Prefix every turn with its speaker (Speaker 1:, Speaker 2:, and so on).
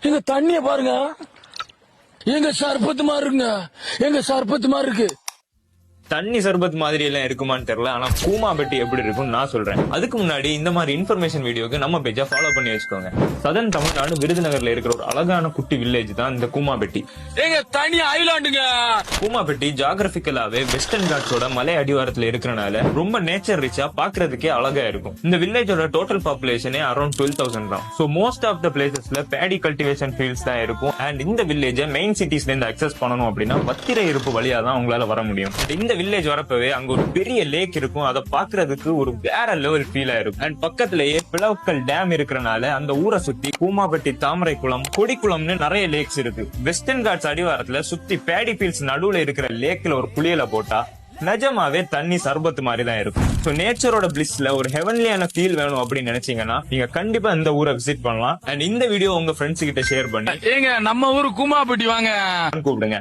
Speaker 1: எங்க தண்ணிய பாருங்க, எங்க சர்பத்து மாதிரி இருக்குங்க, எங்க சர்பத்து மாதிரி இருக்கு.
Speaker 2: தண்ணி சர்பத் மாதிரி எல்லாம் இருக்குமான்னு தெரியல, ஆனா கூமாபெட்டி எப்படி இருக்கும்னு நான் சொல்றேன். அதுக்கு முன்னாடி இந்த மாதிரி இன்ஃபர்மேஷன் வீடியோக்கு நம்ம பேஜை ஃபாலோ பண்ணி வச்சுக்கோங்க. சதன் தமிழ்நாடு விருதுநகர்ல இருக்கிற ஒரு அழகான குட்டி வில்லேஜ் தான் இந்த கூமாபெட்டி.
Speaker 1: எங்க தனி ஐலாண்டுங்க.
Speaker 2: கூமாபெட்டி ஜியோகிராபிக்கலாவே வெஸ்டர்ன் காட்ஸோட மலை அடிவாரத்துல இருக்கிறனால ரொம்ப நேச்சர் ரிச்சா பாக்குறதுக்கே அழகா இருக்கும். இந்த வில்லேஜோட டோட்டல் பாப்புலேஷனே அரௌண்ட் 12,000 தான். சோ மோஸ்ட் ஆஃப் த பிளேசஸ்ல பேடி கல்டிவேஷன் ஃபீல்ட்ஸ் தான் இருக்கும். அண்ட் இந்த வில்லேஜை மெயின் சிட்டிஸ்ல இருந்து அக்சஸ் பண்ணணும் அப்படின்னா பத்திரை இருப்பு வழியா தான் உங்களால வர முடியும். இந்த வில்லேஜ் வரப்பவே அங்க ஒரு பெரிய லேக் இருக்கும். அதை பாக்குறதுக்கு ஒரு வேற லெவல் ஃபீலா இருக்கும். அண்ட் பக்கத்திலேயே பிளவக்கல் டேம் இருக்கிறனால அந்த ஊரை சுத்தி கூமாபெட்டி, தாமரை குளம், கொடிக்குளம்னு நிறைய லேக்ஸ் இருக்கு. வெஸ்டர்ன் காட்ஸ் அடிவாரத்துல சுத்தி பேடி ஃபீல்ட்ஸ் நடுவுல இருக்கிற லேக்ல ஒரு குளியல போட்டா நிஜமாவே தண்ணி சர்பத்து மாதிரி தான் இருக்கும். சோ நேச்சரோட பிளிஸ்ல ஒரு ஹெவன்லியான ஃபீல் வேணும் அப்படின்னு நினைச்சீங்கன்னா நீங்க கண்டிப்பா இந்த ஊரை விசிட் பண்ணலாம். அண்ட் இந்த வீடியோ உங்க ஃப்ரெண்ட்ஸ் கிட்ட ஷேர் பண்ணி
Speaker 1: ஏங்க நம்ம ஊரு கூமாபெட்டி வாங்க
Speaker 2: கூப்பிடுங்க.